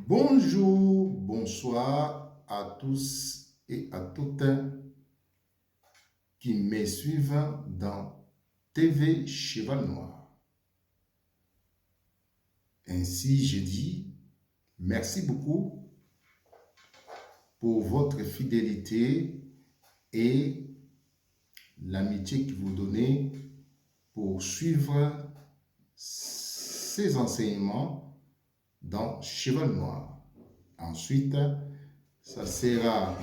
Bonjour, bonsoir à tous et à toutes qui me suivent dans TV Cheval Noir. Ainsi, je dis merci beaucoup pour votre fidélité et l'amitié que vous donnez pour suivre ces enseignements dans Cheval Noir. Ensuite, ça sera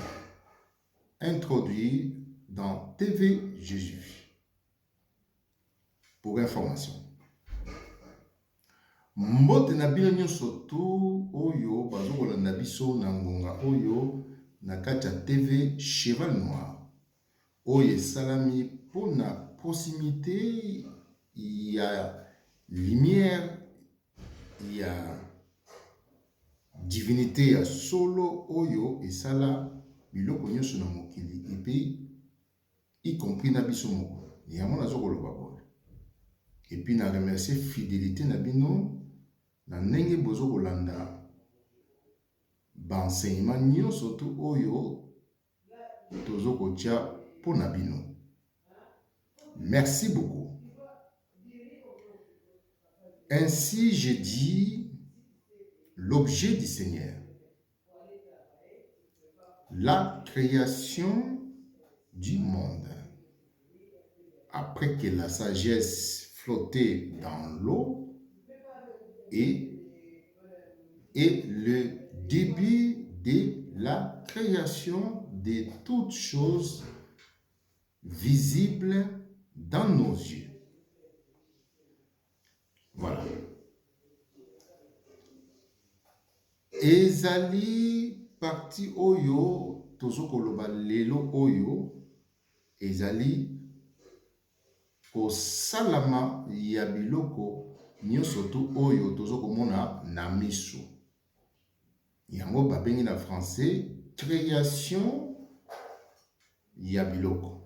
introduit dans TV Jésus. Pour information. Mbote na bino nyonso tu oyo bazokolanda biso na ngonga oyo na kati ya TV Cheval Noir. Oyo esalami mpona proximité ya lumière ya divinité ya solo oyo esala biloko nyonso na mokili epe y compris na biso moko. Yango nazokoloba boye. Et puis na remercier fidélité na bino na ndenge bozokolanda banseignement nyonso tu oyo tozokotia mpo na bino. Merci beaucoup. Ainsi je dis l'objet du Seigneur. La création du monde. Après que la sagesse flottait dans l'eau et le début de la création de toutes choses visibles dans nos yeux. Voilà. Ezali parti oyo tozokoloba lelo oyo ezali kosalama ya biloko nyonso tu oyo tozokomona na miso. Yango babengi na français création ya biloko.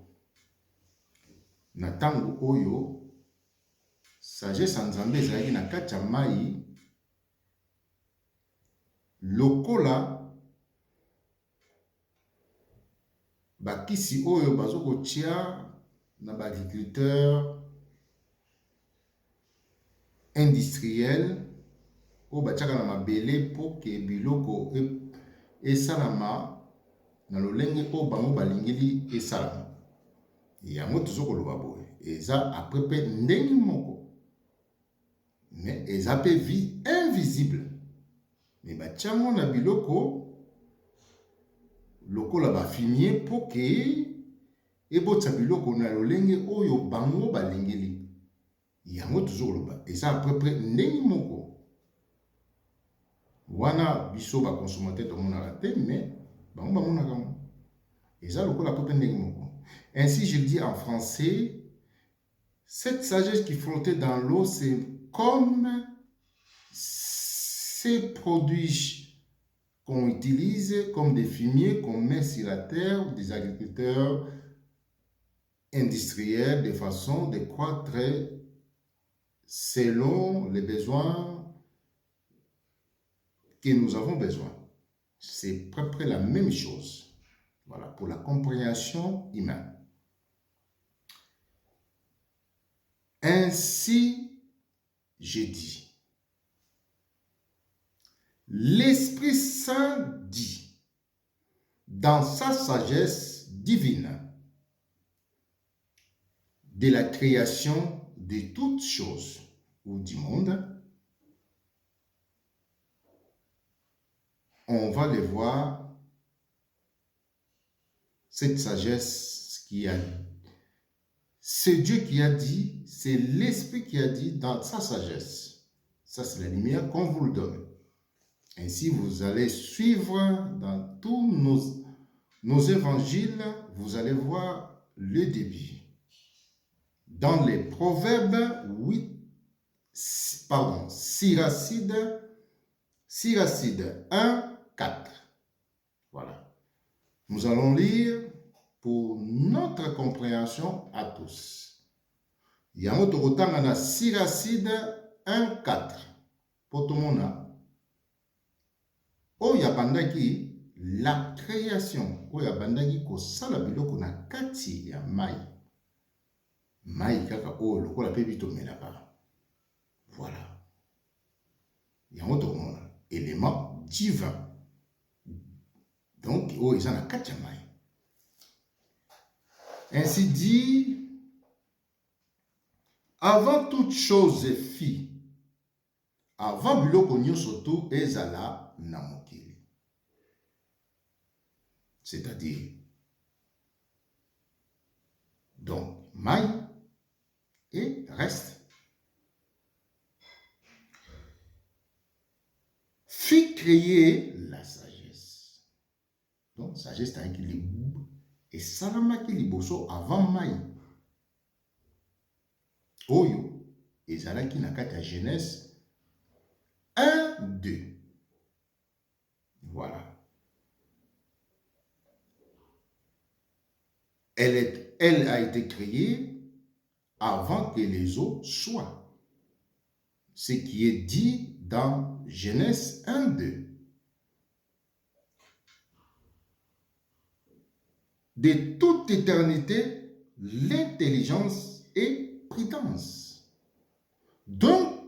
Na tango oyo sagesse ya Nzambe ezalaki na kati ya mai lokola bakisi oyo bazokotia na agriculteur industriel oyo batiaka na mabele mpo ke biloko esalama na lolenge oyo bango balingeli esalama. Yango tozokoloba boye eza apres mpe ndenge moko mais eza mpe invisible mais batiango na biloko lokola bafimie mpo ke ebotisa biloko na lolenge oyo bango balingeli. Yango tozokoloba eza apres ndenge moko wana biso baconsommateur tomonaka te mais bango bamonaka yango eza lokola apres ndenge moko. Ainsi je le dis en français, cette sagesse qui flottait dans l'eau, c'est comme ces produits qu'on utilise comme des fumiers qu'on met sur la terre des agriculteurs industriels de façon de croître selon les besoins que nous avons besoin. C'est à peu près la même chose. Voilà, pour la compréhension humaine. Ainsi, j'ai dit, l'Esprit Saint dit, dans sa sagesse divine, de la création de toutes choses ou du monde, on va le voir, cette sagesse qui a dit. C'est Dieu qui a dit, c'est l'Esprit qui a dit dans sa sagesse. Ça, c'est la lumière qu'on vous le donne. Ainsi, vous allez suivre dans tous nos évangiles, vous allez voir le début. Dans les Proverbes 8, Siracide 1, 4. Voilà. Nous allons lire pour notre compréhension à tous. Yango tokotanga na Siracide 1, 4. Potomona. oyo abandaki la création oyo abandaki kosala biloko na kati ya mai. Mai kaka oyo lokola mpe bitomelaka. Voilà. Yango tokomona élément divin. Donc oyo eza na kati ya mai. Ainsi dit, avant toute chose fit, avant biloko nyonso tu ezala na mokili. C'est-à-dire, donc, mai et reste. Fit créer la sagesse. Donc, sagesse c'est un libre. Et salamaki liboso avant mai. Oyo, ezalaki na kati ya Genèse 1, 2. Voilà. Elle a été créée avant que les eaux soient. Ce qui est dit dans Genèse 1, 2. De toute éternité, l'intelligence et prudence. Donc,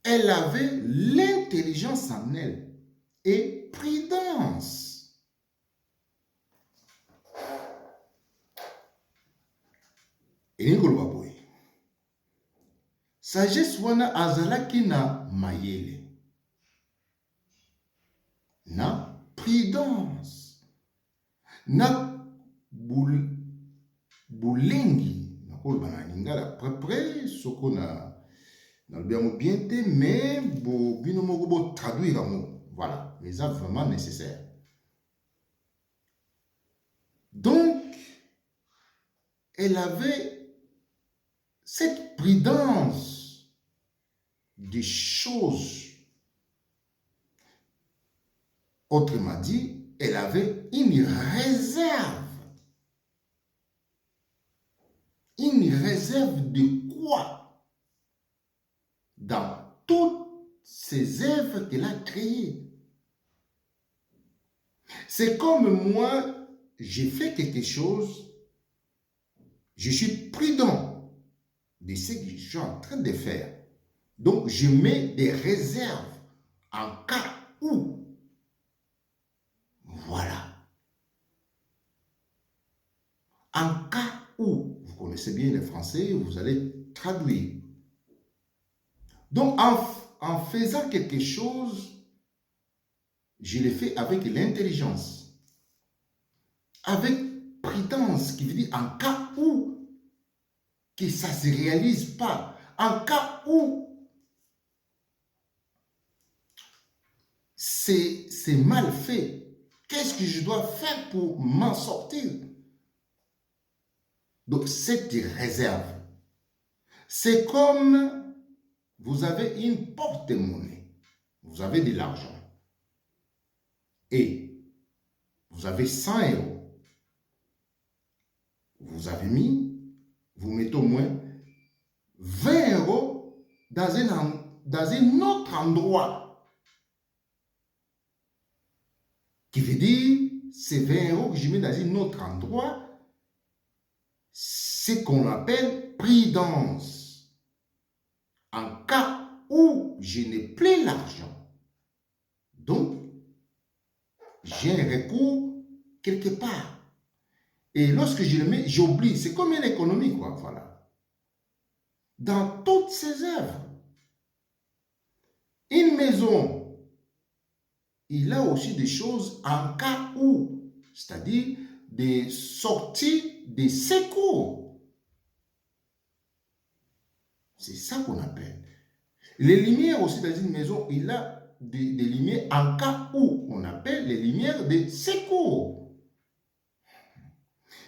elle avait l'intelligence en elle et prudence. Et sagesse wana azalaki na mayele, na prudence, na bulengi, na koloba na lingala près soko na bien te, mais bino moko bo traduire amour. Voilà, mais ça vraiment nécessaire. Donc, elle avait cette prudence des choses. Autrement dit, elle avait une réserve. Une réserve de quoi? Dans toutes ces œuvres qu'elle a créées. C'est comme moi, j'ai fait quelque chose, je suis prudent de ce que je suis en train de faire. Donc, je mets des réserves en cas où. Voilà. En cas où, vous connaissez bien le français, vous allez traduire. Donc, en faisant quelque chose, je le fais avec l'intelligence, avec prudence, qui veut dire en cas où que ça ne se réalise pas, en cas où c'est mal fait, qu'est-ce que je dois faire pour m'en sortir? Donc, cette réserve, c'est comme vous avez une porte-monnaie, vous avez de l'argent et vous avez 100 €. Vous avez mis, vous mettez au moins 20 € dans un autre endroit. Qui veut dire, ces 20 € que je mets dans un autre endroit, c'est ce qu'on appelle prudence. En cas où je n'ai plus l'argent. Donc, j'ai un recours quelque part. Et lorsque je le mets, j'oublie. C'est comme une économie, quoi. Voilà. Dans toutes ces œuvres, une maison, il a aussi des choses en cas où, c'est-à-dire des sorties de secours. C'est ça qu'on appelle. Les lumières aussi dans une maison, il a des lumières en cas où, on appelle les lumières de secours.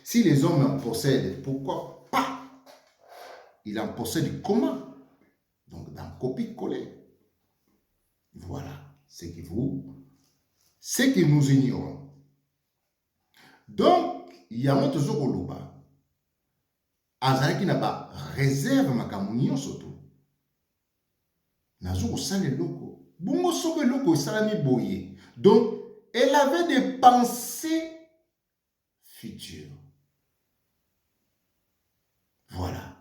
Si les hommes en possèdent, pourquoi pas? Il en possède comment? Donc, dans copier-coller. Voilà ce que nous ignorons. Donc, il y a un autre Zokoloba. Azalaki n'a pas réserve makamunio surtout. nazo sale loko. Bongo soke loko salami boye. Donc, elle avait des pensées futures. Voilà.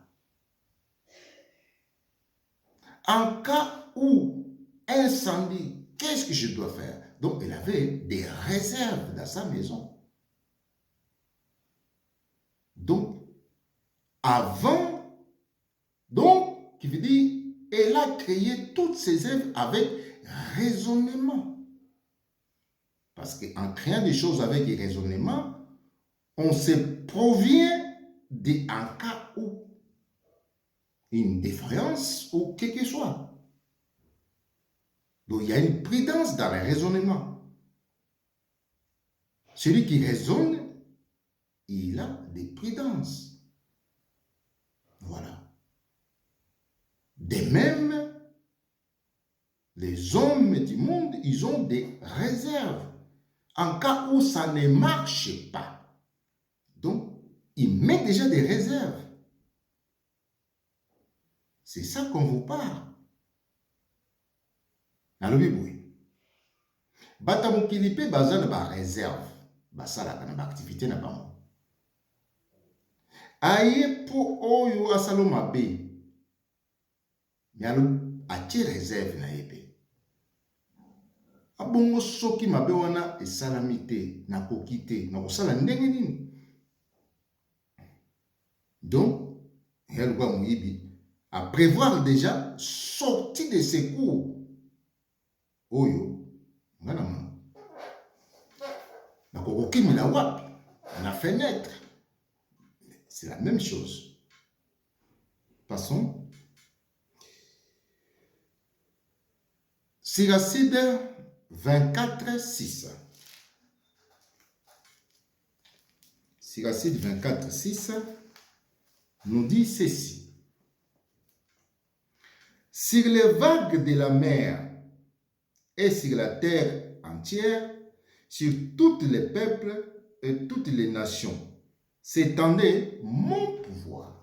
En cas où incendie, qu'est-ce que je dois faire? Donc, elle avait des réserves dans sa maison. Donc, avant, donc, qui veut dire, elle a créé toutes ses œuvres avec raisonnement. Parce qu'en créant des choses avec raisonnement, on se provient d'un cas où une défaillance ou quelque que soit. Donc, il y a une prudence dans le raisonnement. Celui qui raisonne, il a des prudences. Voilà. De même, les hommes du monde, ils ont des réserves. En cas où ça ne marche pas. Donc, ils mettent déjà des réserves. C'est ça qu'on vous parle. Dans le Bible. Bata mokili pe baza na ba réserve. Basala na ba activité na bango. Aye po oyo asalo mabe. Yalo atie réserve na yebe. Abongo soki mabe wana esalami te na koki te na kosala ndenge nini. Donc, yalo kwa moyibi à prévoir déjà sortie de secours. Oyo ngana mo. Na kokoki mila wapi na fenêtre. C'est la même chose. Passons. Siracide 24, 6. Siracide 24, 6 nous dit ceci. Sur les vagues de la mer et sur la terre entière, sur tous les peuples et toutes les nations, s'étendait mon pouvoir.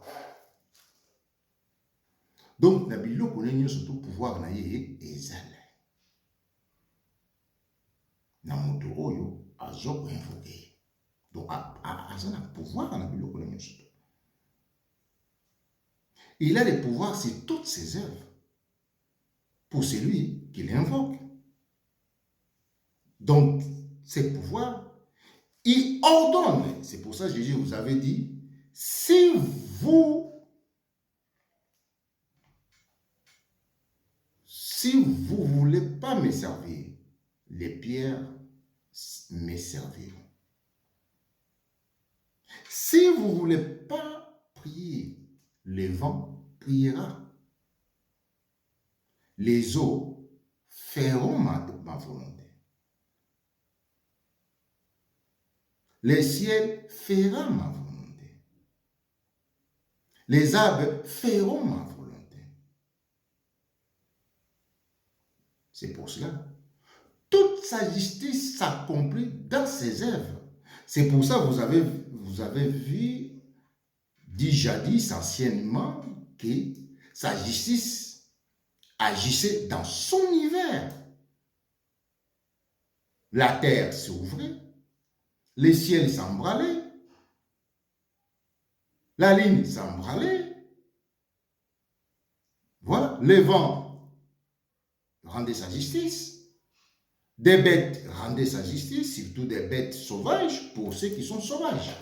Donc, Nabilo connaît surtout pouvoir na ye ezale. Na moto oyo azo invoquer. Donc, azana pouvoir Nabilo connaît surtout. Il a le pouvoir sur toutes ses œuvres pour celui qui l'invoque. Donc, ces pouvoirs, il ordonne. C'est pour ça que Jésus vous avait dit, si vous voulez pas me servir, les pierres me serviront. Si vous voulez pas prier, le vent priera. Les eaux feront ma volonté. Le ciel fera ma volonté. Les arbres feront ma volonté. C'est pour cela. Toute sa justice s'accomplit dans ses œuvres. C'est pour ça que vous avez vu, dit jadis anciennement, que sa justice agissait dans son univers. La terre s'ouvrait, les ciels s'embrallaient, la ligne s'embrallait. Voilà, le vent rendait sa justice. Des bêtes rendaient sa justice, surtout des bêtes sauvages, pour ceux qui sont sauvages.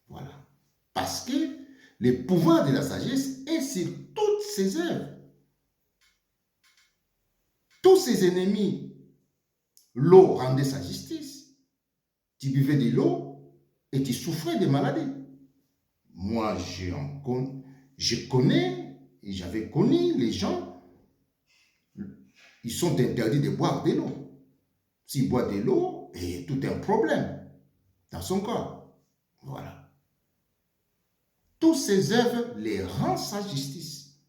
Voilà. Parce que le pouvoir de la sagesse est sur toutes ses œuvres. Tous ses ennemis, l'eau rendait sa justice. Tu buvais de l'eau et tu souffrais de maladies. Moi, je connais, et j'avais connu les gens, ils sont interdits de boire de l'eau. S'ils boivent de l'eau, il y a tout un problème dans son corps. Voilà. Tous ces œuvres les rendent sa justice.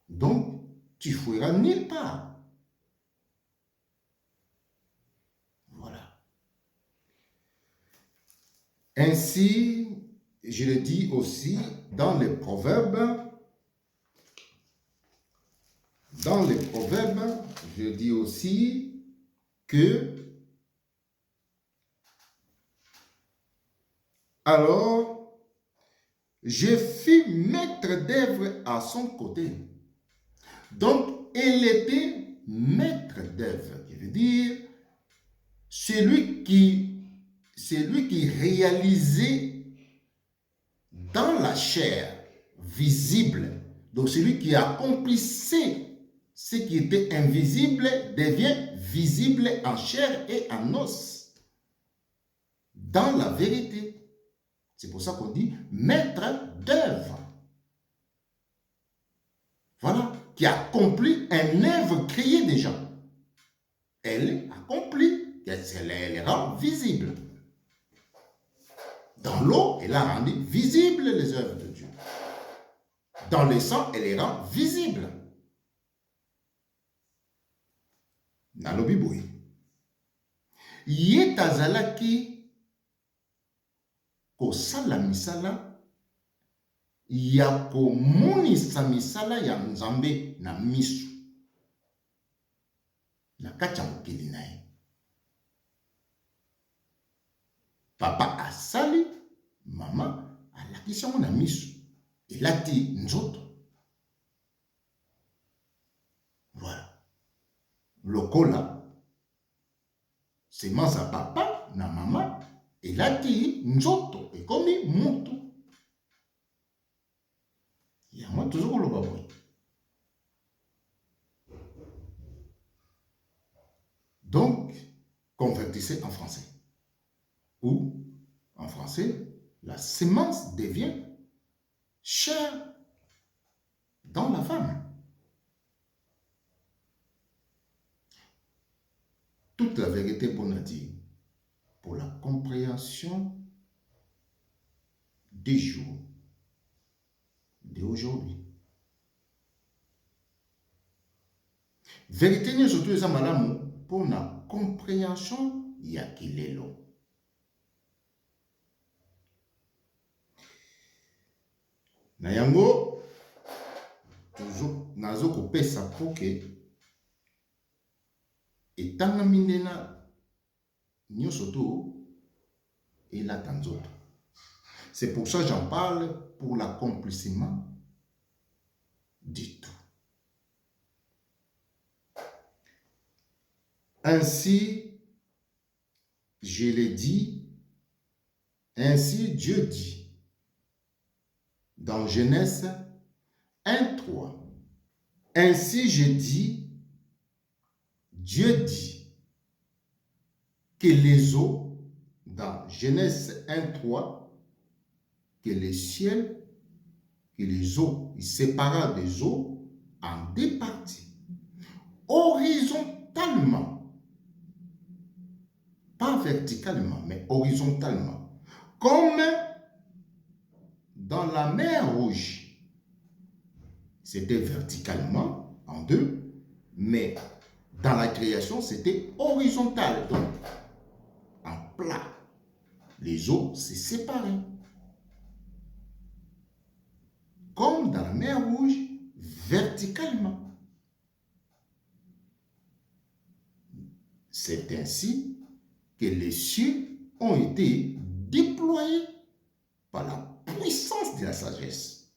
Donc, tu fuiras nulle part. Voilà. Ainsi, je le dis aussi dans les proverbes, je dis aussi que alors je fus maître d'œuvre à son côté. Donc, elle était maître d'œuvre, qui veut dire celui qui réalisait dans la chair visible. Donc, celui qui accomplissait ce qui était invisible devient visible en chair et en os. Dans la vérité. C'est pour ça qu'on dit maître d'œuvre. Voilà, qui accomplit une œuvre créée déjà. Elle accomplit, elle les rend visibles. Dans l'eau, elle a rendu visibles les œuvres de Dieu. Dans le sang, elle les rend visibles. Nalobi boy. Ye tazalaki kosala misala ya komonisa misala ya Nzambe na misu. Na kati ya mokili na ye. Papa asali, mama alakisi yango na misu. Elati nzoto. Voilà. Lokola, semence ya papa na mama, elati nzoto, ekomi mutu. Yango toujours koloba boye. Donc, convertissez en français. Ou, en français, la semence devient chair dans la femme. Toute la vérité bonne à dire pour la compréhension des jours d'aujourd'hui. Vérité n'est surtout les amalamu pour la compréhension ya kilelo. Na yango toujours nazo kopesa poke etanga mindena nyoso to elata nzoto. C'est pour ça que j'en parle pour l'accomplissement du tout. Ainsi, je l'ai dit, ainsi Dieu dit dans Genèse 1:3. Ainsi je dis, Dieu dit que les eaux, dans Genèse 1:3, que les ciels, que les eaux, il sépara des eaux en deux parties, horizontalement, pas verticalement, mais horizontalement, comme dans la mer Rouge. C'était verticalement en deux, mais dans la création, c'était horizontal, donc en plat. Les eaux s'est séparées. Comme dans la mer Rouge, verticalement. C'est ainsi que les cieux ont été déployés par la puissance de la sagesse.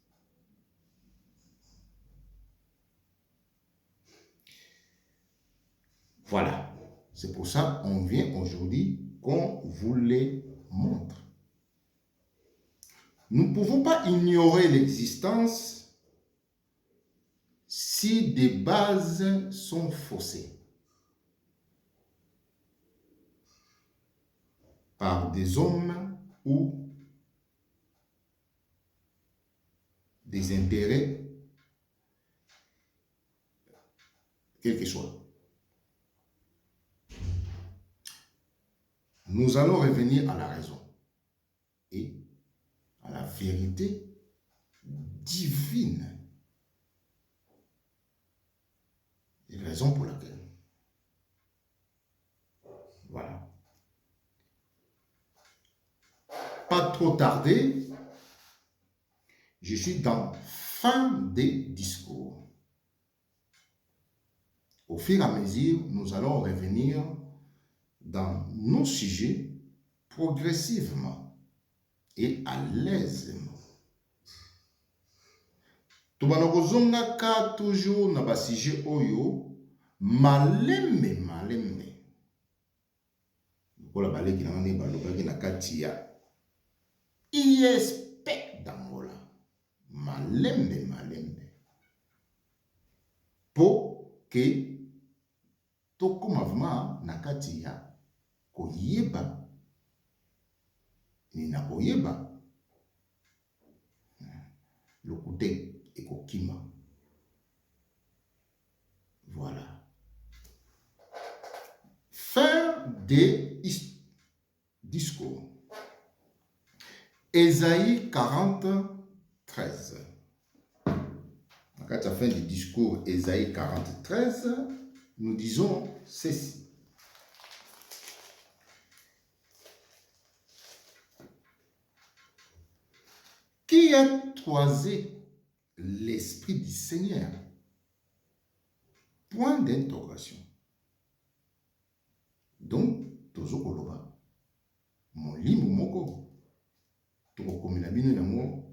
Voilà. C'est pour ça qu'on vient aujourd'hui qu'on vous les montre. Nous ne pouvons pas ignorer l'existence si des bases sont faussées par des hommes ou des intérêts, quel que soit. Nous allons revenir à la raison et à la vérité divine. Et raison pour laquelle. Voilà. Pas trop tarder, Je suis dans fin des discours. Au fur et à mesure, nous allons revenir dans nos sujets progressivement et à l'aisement. Tubanoko toujours na ba sujet oyo malembe. Kola baleki na ngane balobaki na kati ya ISP d'Angola. Malembe. Po ke tokoma vraiment na kati ya koyeba ni na koyeba lokute ekokima. Voilà. Fin des discours. Ésaïe 40, 13. Quand à la fin du discours Ésaïe 40, 13, nous disons ceci. Qui a toisé l'esprit du Seigneur? Point d'interrogation. Donc, tozo koloba molimo moko tokokomela bino yango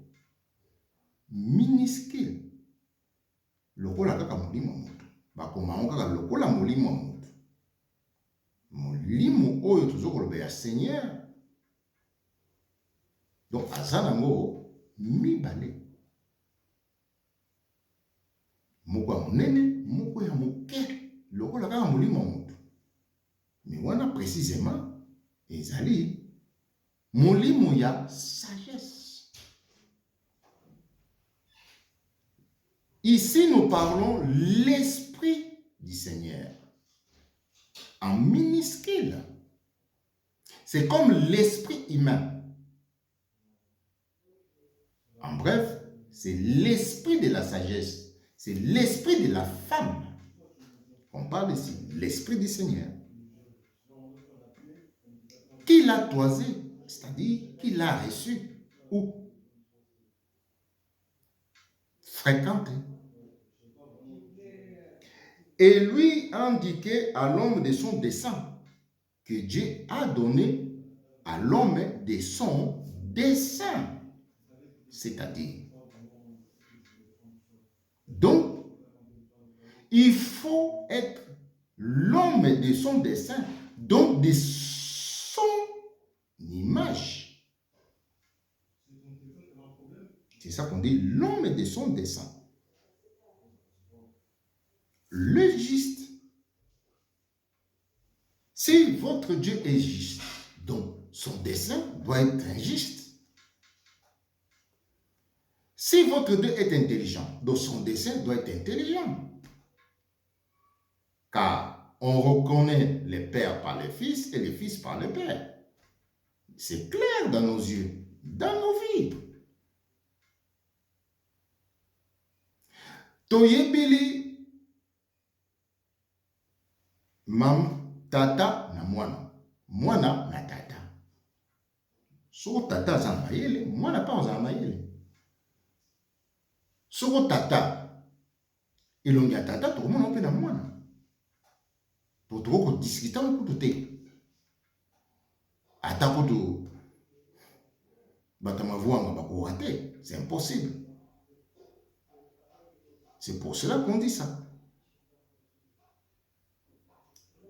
minuscule lokola kaka molimo moto bakoma ngo kaka lokola molimo moto molimo oyo tozo koloba ya Seigneur. Donc aza nango mibale, moko ya monene moko ya moke lokola kaka molimo moto. Mais wana précisément ezali molimo ya sagesse. Ici nous parlons l'esprit du Seigneur en minuscule. C'est comme l'esprit humain. En bref, c'est l'esprit de la sagesse. C'est l'esprit de la femme. On parle ici, l'esprit du Seigneur. Qui l'a toisé, c'est-à-dire qui l'a reçu ou fréquenté. Et lui indiquait à l'homme de son dessein que Dieu a donné à l'homme de son dessein. C'est-à-dire, donc, il faut être l'homme de son dessein, donc de son image. C'est ça qu'on dit, l'homme de son dessein. Le juste. Si votre Dieu est juste, donc son dessein doit être injuste. Si votre Dieu est intelligent, donc son dessein doit être intelligent. Car on reconnaît les pères par les fils et les fils par les pères. C'est clair dans nos yeux, dans nos vies. Toyebili mam tata na mwana, mwana na tata. So tata za mayele, mwana pa za mayele. So tata elongi ya tata to mwana pe na mwana. Pour tout discuter un coup de thé. Atako to batamavouanga bako raté, c'est impossible. C'est pour cela qu'on dit ça.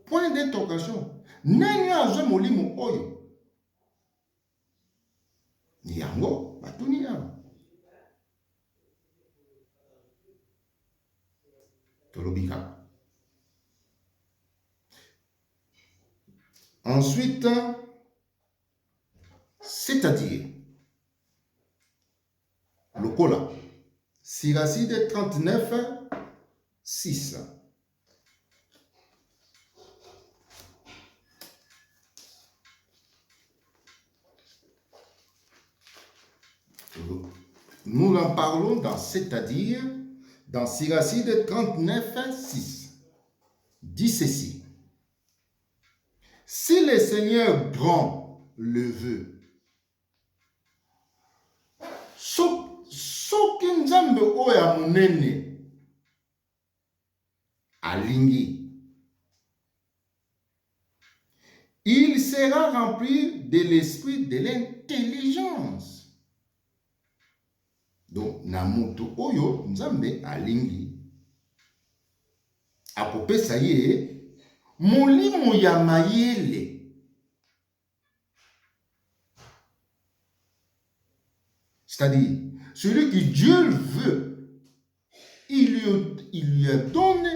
Point d'interrogation. Nani azo molimo oyo. Ni yango batuni yango. Tolobika. Ensuite, c'est-à-dire, le cola, Siracide 39, 6. Nous en parlons dans c'est-à-dire, dans Siracide 39, 6. Dit ceci. Si le Seigneur grand le veut, soki nzambe oyo ya monene alingi, il sera rempli de l'esprit de l'intelligence. Donc na mutu oyo nzambe alingi akopesa ye molimo ya mayele. C'est-à-dire, celui que Dieu veut, il lui donne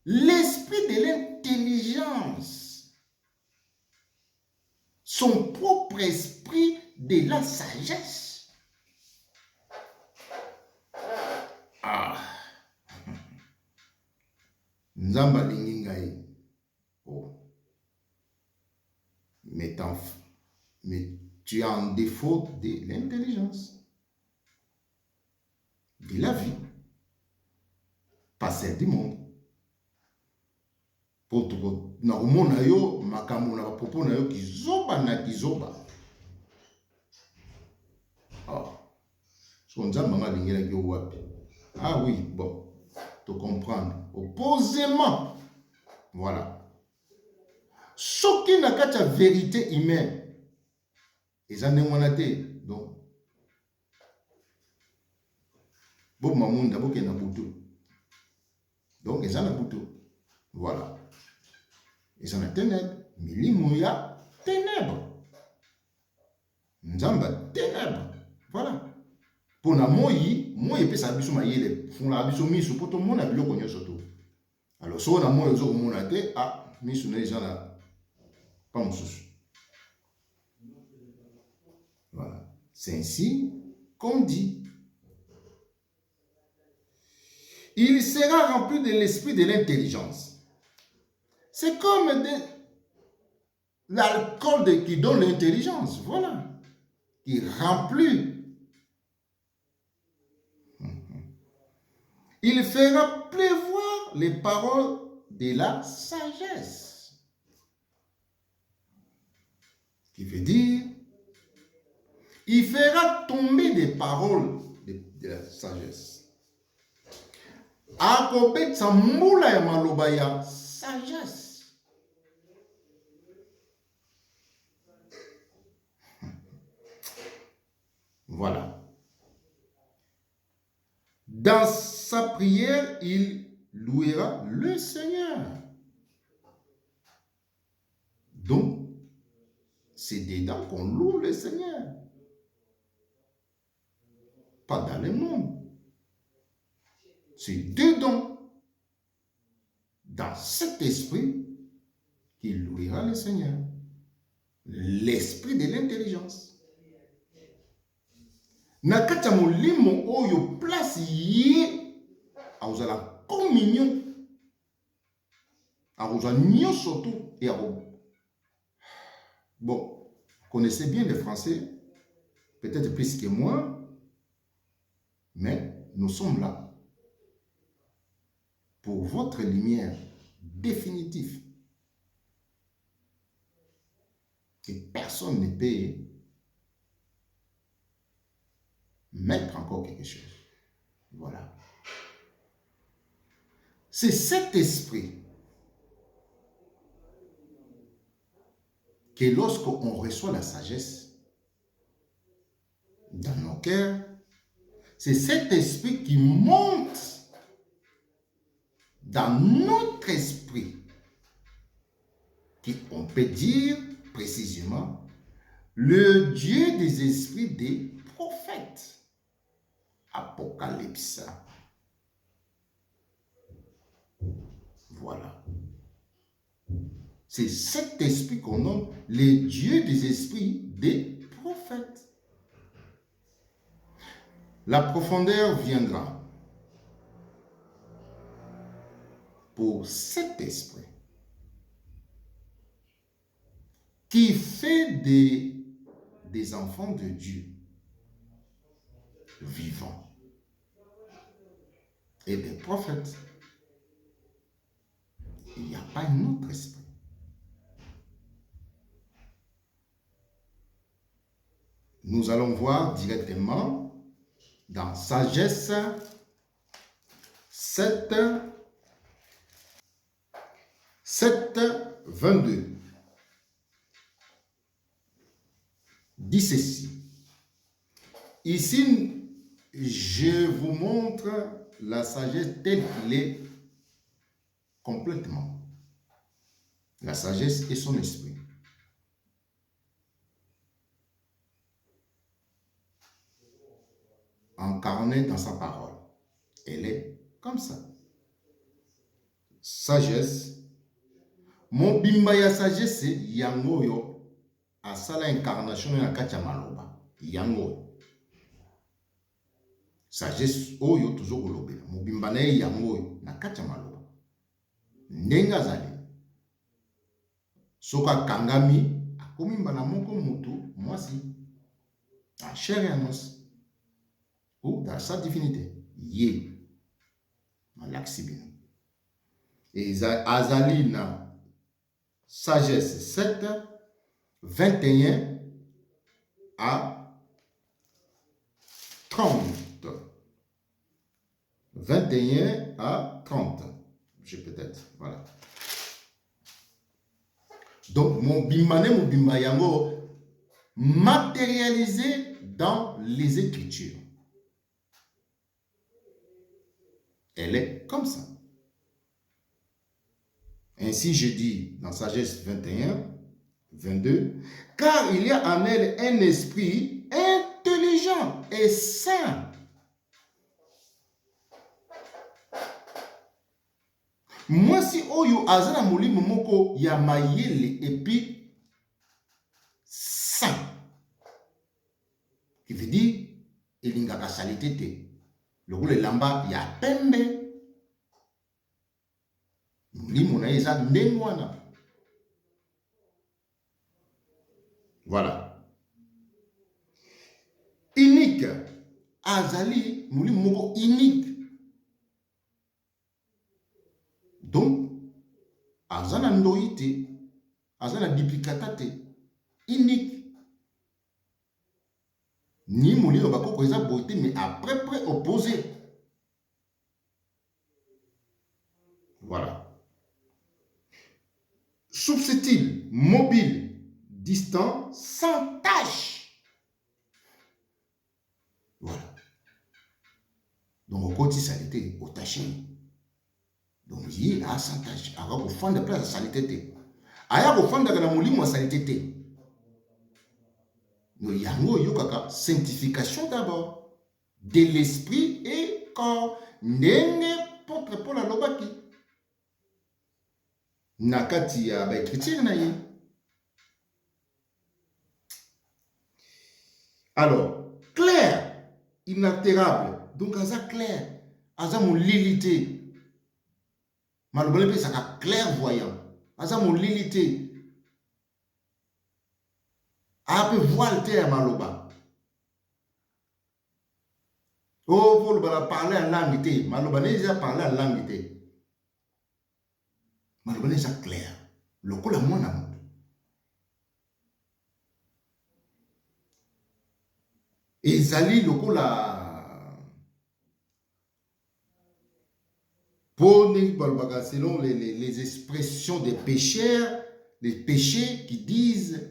l'esprit de l'intelligence, son propre esprit de la sagesse. Ah, Nzamba lingingai. Oh, mais tu as un défaut de l'intelligence, de la vie, pas celle du monde. Pour tout na umona yo makambo na popo na yo kizoba na kizoba. Ah, so nzamba malingela ki wapi. Ah oui, bon, te comprendre. Opposément, voilà. Ce qui n'a qu'à ta vérité humaine, ils en ont été. Donc, bon, maman d'abord qu'il y a un bouton. Donc, ils en ont un bouton. Voilà. Ils en ont ténèbres. Milimouya, ténèbres. Nzamba, ténèbres. Voilà. Pour na moi, peut s'abisso maïle. Font la abisso miso pour tout le monde a bilo connu surtout. Alors, si on a moi, ils ont monté, ah, miso n'est pas mon souci. Voilà. C'est ainsi qu'on dit. Il sera rempli de l'esprit de l'intelligence. C'est comme l'alcool qui donne l'intelligence. Voilà. Qui remplit. Il fera pleuvoir les paroles de la sagesse. Qui veut dire, il fera tomber des paroles de la sagesse. Akobet sa moula ya maloba ya sagesse. Voilà. Dans sa prière, il louera le Seigneur. Donc, c'est dedans qu'on loue le Seigneur. Pas dans le monde. C'est dedans, dans cet esprit, qu'il louera le Seigneur. L'esprit de l'intelligence. Nakata molimo oyo place yé a la communion. A nyo surtout et à bon, vous connaissez bien le français, peut-être plus que moi, mais nous sommes là pour votre lumière définitive. Et personne ne peut mettre encore quelque chose. Voilà. C'est cet esprit que lorsqu'on reçoit la sagesse dans nos cœurs, c'est cet esprit qui monte dans notre esprit, qui, on peut dire précisément, le Dieu des esprits des prophètes. Apocalypse. Voilà. C'est cet esprit qu'on nomme le Dieu des esprits des prophètes. La profondeur viendra pour cet esprit qui fait des enfants de Dieu vivants et des prophètes. Il n'y a pas un autre esprit. Nous allons voir directement Dans Sagesse 7, 22, dit ceci. Ici, je vous montre la sagesse telle qu'il est complètement. La sagesse et son esprit. Incarné dans sa parole. Elle est comme ça. Sagesse. Mon bimba ya sagesse yango yo asala incarnation ya kati ya maloba. Yango. Sagesse oyo toujours kolobela. Mon bimba na yango yo na kati ya maloba. Ndenga zali. Soka kangami akomi mbana moko mutu mwasi. En chair et en os. Ou dans sa divinité. Yé. Malaxibino. Et azali na Sagesse 7, 21 à 30. 21 à 30. Je peut-être. Voilà. Donc, mon bimba yango matérialisé dans les Écritures. Elle est comme ça. Ainsi, je dis dans Sagesse 21, 22, car il y a en elle un esprit intelligent et saint. Moi, si oyo azana molimo moko ya mayele et puis saint, qui veut dire elingaka salité te. Le roule lamba ya pembe. Voilà. Unique. Azali, moko unique. Donc, azana ndoite, azana duplicata unique. Ni molimo bako koza beauté, mais après près opposé. Voilà. Subtil, mobile, distant, sans tâche. Voilà. Donc, au côté salité, au taché. Donc, il y a sans tâche. Alors, au fond de place, salité. Alors, au fond de la molimo, salité. Donc, il y a une sanctification d'abord de l'esprit et corps. Nenge pour la lobaki. Nakati ya ba écriture na ye. Alors, clair, inaltérable. Donc, aza clair, aza mon lilité. Malobele pe saka clairvoyant. Aza mon lilité. A pe voile terre maloba. Oh, pour le parler en langue té. Maloba déjà parler en langue té. Maloba déjà clair. Le kola mwana mo. Ezali lokola selon les expressions des pécheurs, les péchés qui disent,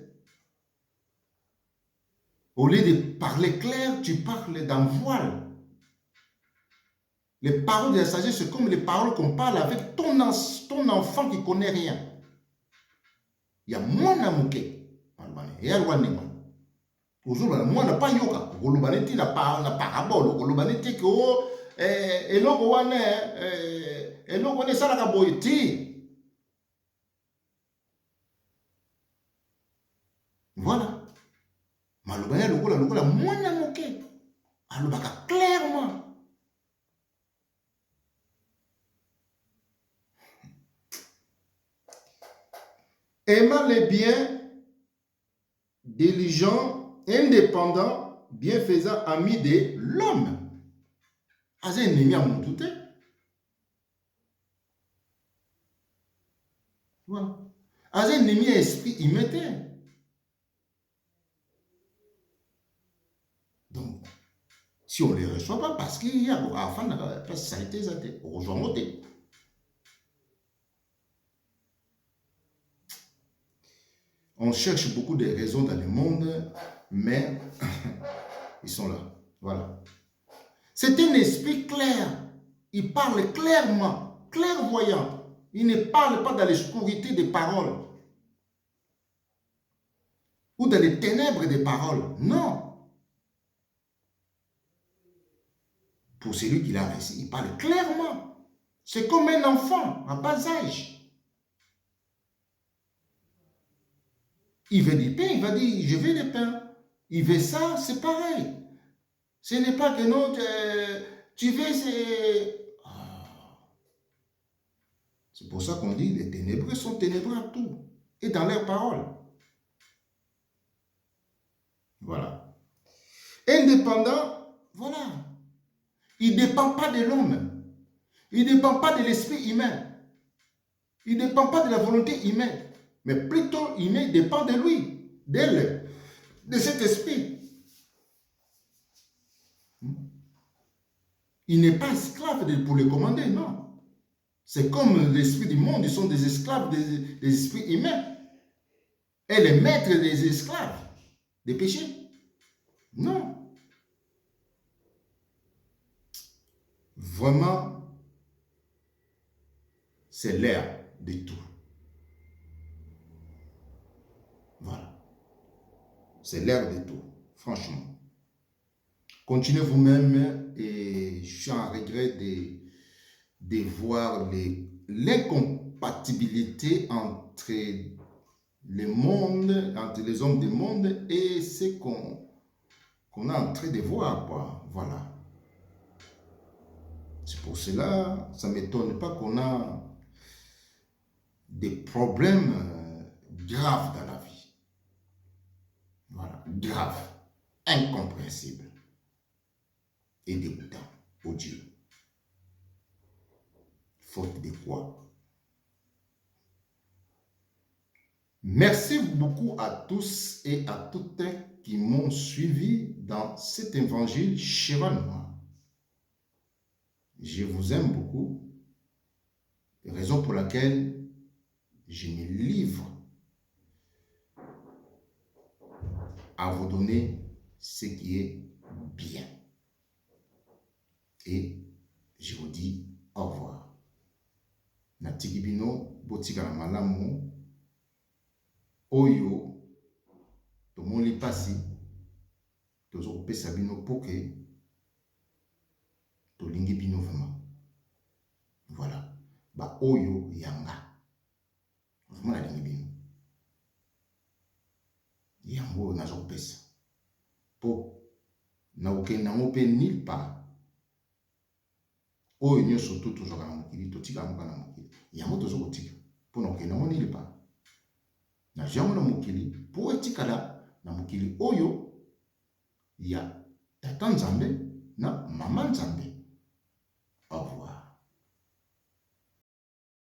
au lieu de parler clair, tu parles d'un voile. Les paroles de la sagesse, c'est comme les paroles qu'on parle avec ton enfant qui ne connaît rien. Il y a mon amour. Il y a moi n'a pas yoga. Golubaneti la parabole. Golubaneti ko eloko wane sala ka boyeti. Voilà. Malobanya lokola mwana moke. Alobaka clairement. Aimant les biens, diligent, indépendant, bienfaisant, ami de l'homme. Aza ennemi à mon tout. Voilà. Aza ennemi à esprit immédiat. Donc, Si on ne les reçoit pas, parce qu'il y a afin de ça a été rejoindre. On cherche beaucoup de raisons dans le monde, mais ils sont là. Voilà. C'est un esprit clair. Il parle clairement, clairvoyant. Il ne parle pas dans l'obscurité des paroles ou dans les ténèbres des paroles. Non. Pour celui qui l'a réussi, il parle clairement. C'est comme un enfant à bas âge. Il veut du pain, il va dire, je veux du pain. Il veut ça, c'est pareil. Ce n'est pas que non, tu veux, c'est... C'est pour ça qu'on dit, les ténébreux sont ténébreux à tout. Et dans leurs paroles. Voilà. Indépendant, voilà. Il ne dépend pas de l'homme. Il ne dépend pas de l'esprit humain. Il ne dépend pas de la volonté humaine. Mais plutôt, il dépend de lui, d'elle, de cet esprit. Il n'est pas esclave pour le commander, non. C'est comme l'esprit du monde, ils sont des esclaves des esprits humains. Et les maîtres des esclaves, des péchés. Non. Vraiment, c'est l'air de tout. Voilà. C'est l'air de tout, franchement. Continuez vous-même et je suis en regret de voir l'incompatibilité entre le monde, entre les hommes du monde et ce qu'on est en train de voir, quoi. Voilà. C'est pour cela, ça ne m'étonne pas qu'on a des problèmes graves dans la vie. Voilà, graves, incompréhensibles et dégoûtants, odieux. Faute de quoi? Merci beaucoup à tous et à toutes qui m'ont suivi dans cet évangile chevanois. Je vous aime beaucoup, raison pour laquelle je me livre à vous donner ce qui est bien. Et je vous dis au revoir. Natigibino botika na malamu oyo tomoni pasi tozopesa bino poke tolingi bino vraiment. Voilà. Ba oyo yanga. Vraiment nalingi bino. Yango nazopesa. Po na okendango pe nulle part. Oyo nyonso to tozwaka na mokili totika moka na mokili. Yango tozokotika mpona okendango nulle part. Na jango na mokili po etikala na mokili oyo ya tata Nzambe na mama Nzambe. Au revoir.